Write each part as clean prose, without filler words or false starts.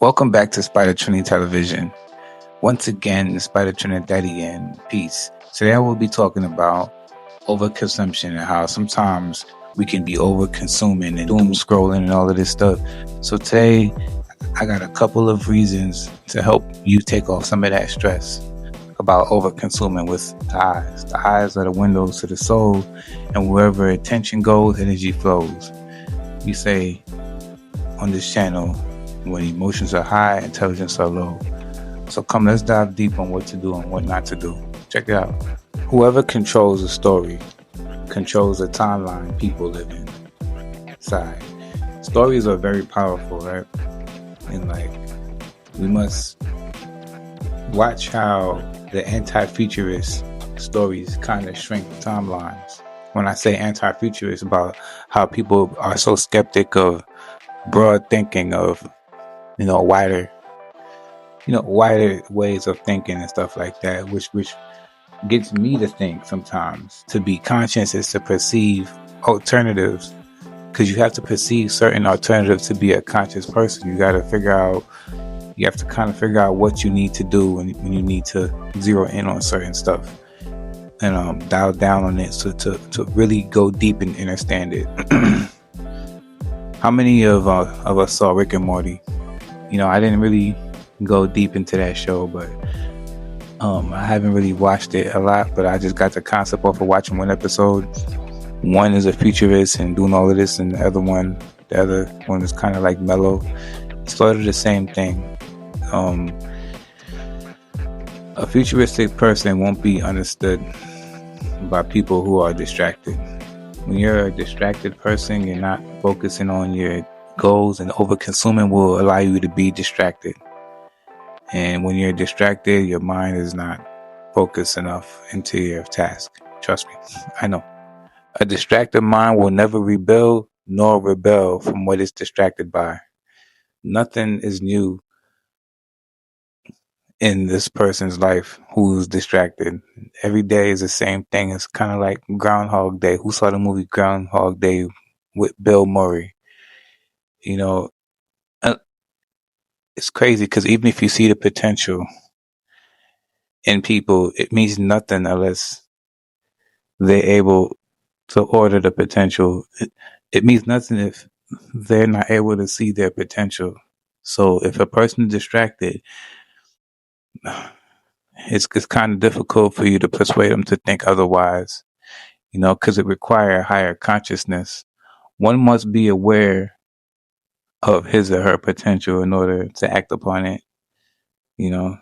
Welcome back to TRINI Television. Once again, TRINI Daddy and peace. Today I will be talking about overconsumption and how sometimes we can be over-consuming and doom scrolling and all of this stuff. So today I got a couple of reasons to help you take off some of that stress about over-consuming with the eyes. The eyes are the windows to the soul, and wherever attention goes, energy flows. We say on this channel, when emotions are high, intelligence are low. So come, let's dive deep on what to do and what not to do. Check it out. Whoever controls the story controls the timeline people live inside. Stories are very powerful, right? And we must watch how the anti-futurist stories kind of shrink timelines. When I say anti-futurist, about how people are so skeptic of broad thinking, of wider ways of thinking and stuff like that, which gets me to think sometimes. To be conscious is to perceive alternatives, because you have to perceive certain alternatives to be a conscious person. You have to kind of figure out what you need to do when you need to zero in on certain stuff and dial down on it, so to really go deep and understand it. How many of us saw Rick and Morty? I didn't really go deep into that show, but I haven't really watched it a lot, but I just got the concept off of watching one episode. One is a futurist and doing all of this, and the other one is kind of like mellow. It's sort of the same thing. A futuristic person won't be understood by people who are distracted. When you're a distracted person, you're not focusing on your goals, and over-consuming will allow you to be distracted. And when you're distracted, your mind is not focused enough into your task. Trust me, I know. A distracted mind will never rebuild nor rebel from what it's distracted by. Nothing is new in this person's life who's distracted. Every day is the same thing. It's kind of like Groundhog Day. Who saw the movie Groundhog Day with Bill Murray? It's crazy, because even if you see the potential in people, it means nothing unless they're able to order the potential. It means nothing if they're not able to see their potential. So if a person is distracted, it's kind of difficult for you to persuade them to think otherwise, because it requires higher consciousness. One must be aware of his or her potential in order to act upon it, and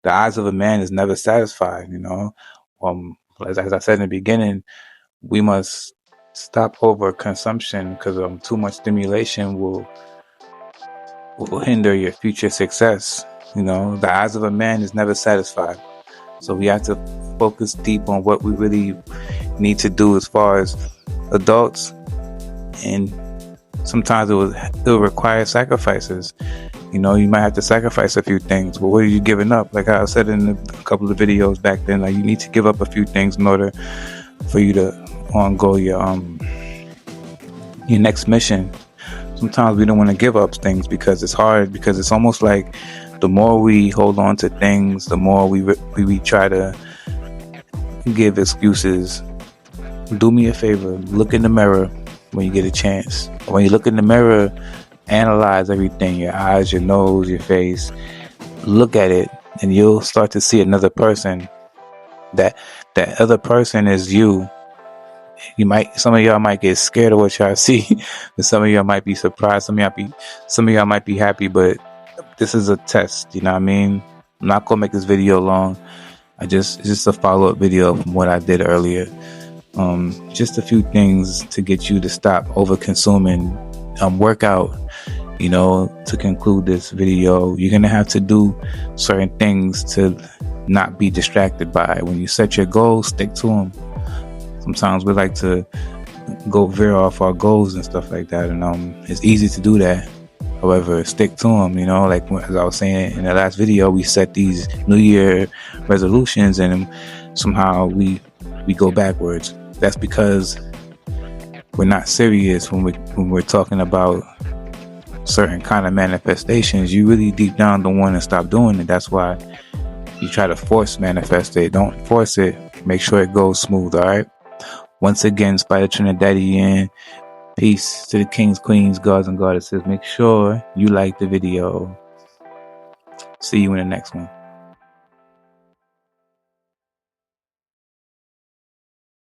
the eyes of a man is never satisfied. As I said in the beginning, we must stop overconsumption, because too much stimulation will hinder your future success. The eyes of a man is never satisfied. So we have to focus deep on what we really need to do as far as adults, and sometimes it will require sacrifices. You might have to sacrifice a few things, but what are you giving up? Like I said in a couple of videos back then, you need to give up a few things in order for you to go your next mission. Sometimes we don't want to give up things because it's hard, because it's almost like the more we hold on to things, the more we try to give excuses. Do me a favor, look in the mirror when you get a chance. When you look in the mirror, analyze everything, your eyes, your nose, your face. Look at it, and you'll start to see another person. That other person is you. Some of y'all might get scared of what y'all see, but some of y'all might be surprised. Some of y'all might be happy, but this is a test. You know what I mean? I'm not gonna make this video long. It's just a follow-up video from what I did earlier. Just a few things to get you to stop over-consuming. Workout. To conclude this video, you're gonna have to do certain things to not be distracted by. When you set your goals, stick to them. Sometimes we like to go veer off our goals and stuff like that, and it's easy to do that. However, stick to them. As I was saying in the last video, we set these New Year resolutions, and somehow we go backwards. That's because we're not serious when we're talking about certain kind of manifestations, you really deep down don't want to stop doing it. That's why you try to force manifest it. Don't force it. Make sure it goes smooth, all right? Once again, SPYDA Trinidadian. Peace to the kings, queens, gods, and goddesses. Make sure you like the video. See you in the next one.